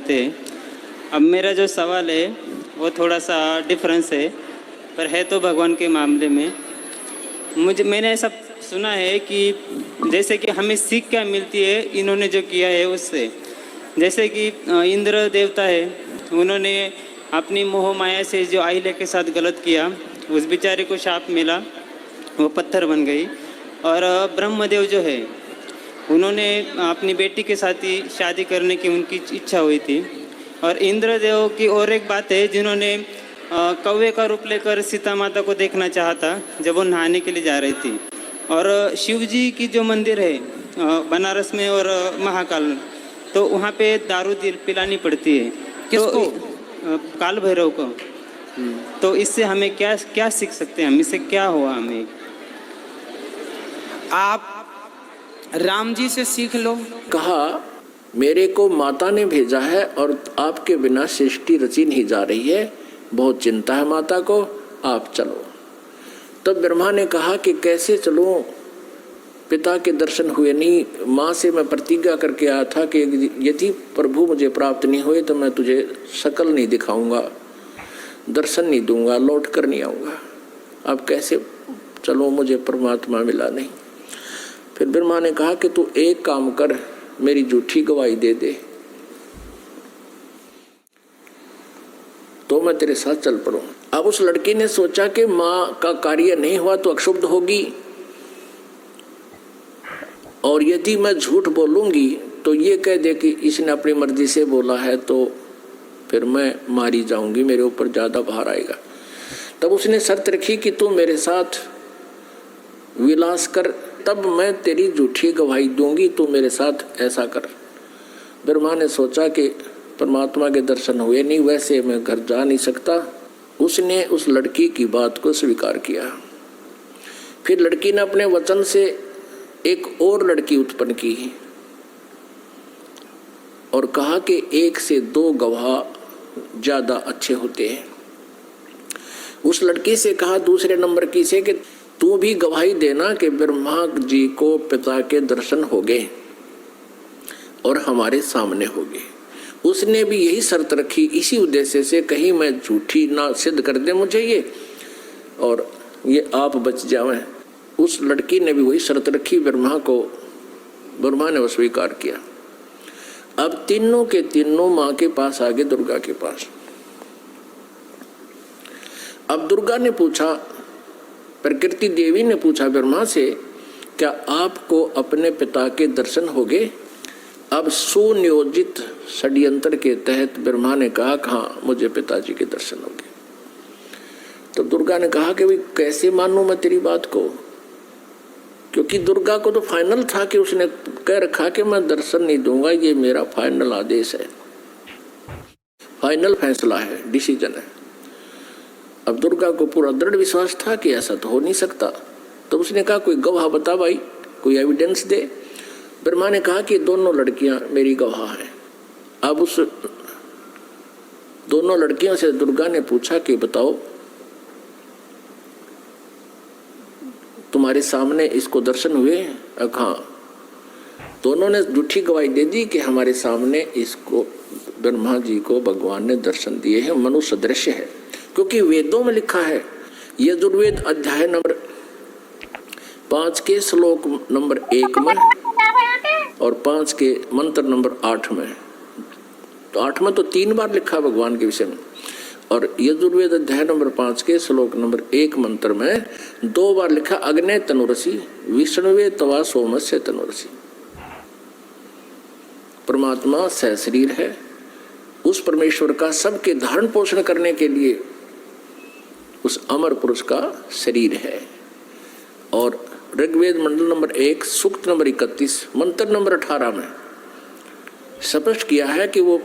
जाते हैं। अब मेरा जो सवाल है वो थोड़ा सा डिफरेंस है, पर है तो भगवान के मामले में। मैंने ऐसा सुना है कि जैसे कि हमें सीख क्या मिलती है इन्होंने जो किया है उससे। जैसे कि इंद्र देवता है, उन्होंने अपनी मोह माया से जो अहिल्या के साथ गलत किया, उस बेचारे को शाप मिला, वो पत्थर बन गई। और ब्रह्मदेव जो है, उन्होंने अपनी बेटी के साथ ही शादी करने की उनकी इच्छा हुई थी। और इंद्रदेव की और एक बात है, जिन्होंने कौवे का रूप लेकर सीता माता को देखना चाहा था जब वो नहाने के लिए जा रही थी। और शिव जी की जो मंदिर है बनारस में और महाकाल में, तो वहाँ पे दारू पिलानी पड़ती है। किसको? तो काल भैरव को। तो इससे हमें क्या क्या सीख सकते हैं हम? इससे क्या हुआ हमें? आप राम जी से सीख लो। कहा मेरे को माता ने भेजा है और आपके बिना सृष्टि रची नहीं जा रही है, बहुत चिंता है माता को, आप चलो। तब ब्रह्मा ने कहा कि कैसे चलूं, पिता के दर्शन हुए नहीं। माँ से मैं प्रतिज्ञा करके आया था कि यदि प्रभु मुझे प्राप्त नहीं हुए तो मैं तुझे शकल नहीं दिखाऊंगा, दर्शन नहीं दूंगा, लौट कर नहीं आऊँगा। अब कैसे चलो, मुझे परमात्मा मिला नहीं। फिर ब्रह्मा ने कहा कि तू एक काम कर, मेरी झूठी गवाही दे दे तो मैं तेरे साथ चल पड़ूं। अब उस लड़की ने सोचा कि माँ का कार्य नहीं हुआ तो अक्षुब्ध होगी, और यदि मैं झूठ बोलूंगी तो ये कह दे कि इसने अपनी मर्जी से बोला है, तो फिर मैं मारी जाऊंगी, मेरे ऊपर ज्यादा भार आएगा। तब उसने शर्त रखी कि तू मेरे साथ विलास कर, तब मैं तेरी झूठी गवाही दूंगी, तू मेरे साथ ऐसा कर। ब्रह्मा ने सोचा कि परमात्मा के दर्शन हुए नहीं, वैसे मैं घर जा नहीं सकता। उसने उस लड़की की बात को स्वीकार किया। फिर लड़की ने अपने वचन से एक और लड़की उत्पन्न की और कहा कि 1 से 2 गवाह ज्यादा अच्छे होते हैं। उस लड़की से कहा दूसरे नंबर की से कि तू भी गवाही देना कि ब्रह्मा जी को पिता के दर्शन हो गए और हमारे सामने हो गए। उसने भी यही शर्त रखी, इसी उद्देश्य से, कहीं मैं झूठी ना सिद्ध कर दे मुझे ये और ये आप बच जावें। उस लड़की ने भी वही शर्त रखी ब्रह्मा ने वो स्वीकार किया। अब तीनों के तीनों माँ के पास आ गए, दुर्गा के पास। अब दुर्गा ने पूछा, प्रकृति देवी ने पूछा ब्रह्मा से, क्या आपको अपने पिता के दर्शन हो गए? अब सुनियोजित षड्यंत्र के तहत ब्रह्मा ने कहा, हाँ मुझे पिताजी के दर्शन हो गए। तो दुर्गा ने कहा कि भाई कैसे मानूं मैं तेरी बात को, क्योंकि दुर्गा को तो फाइनल था कि उसने कह रखा कि मैं दर्शन नहीं दूंगा, ये मेरा फाइनल आदेश है, फाइनल फैसला है, डिसीजन है। अब दुर्गा को पूरा दृढ़ विश्वास था कि ऐसा तो हो नहीं सकता। तो उसने कहा कोई गवाह बता भाई, कोई एविडेंस दे। ब्रह्मा ने कहा कि दोनों लड़कियां मेरी गवाह हैं। अब उस दोनों लड़कियों से दुर्गा ने पूछा कि बताओ तुम्हारे सामने इसको दर्शन हुए? हाँ। दोनों ने झूठी गवाही दे दी कि हमारे सामने इसको ब्रह्मा जी को भगवान ने दर्शन दिए हैं, मनुष्य दृश्य है। क्योंकि वेदों में लिखा है, यजुर्वेद अध्याय नंबर 5 के श्लोक नंबर 1 में और 5 के मंत्र नंबर 8 में। तो 8 में तो 3 बार लिखा भगवान के विषय में, और यजुर्वेद अध्याय नंबर 5 के श्लोक नंबर 1 मंत्र में 2 बार लिखा, अग्ने तनुरसी विष्णुवे तवा सोमस्य तनुरसी। परमात्मा सहशरीर है, उस परमेश्वर का सबके धारण पोषण करने के लिए उस अमर पुरुष का शरीर है। और ऋग्वेद मंडल नंबर 1 सूक्त नंबर 31 मंत्र नंबर 18 में स्पष्ट किया है कि वो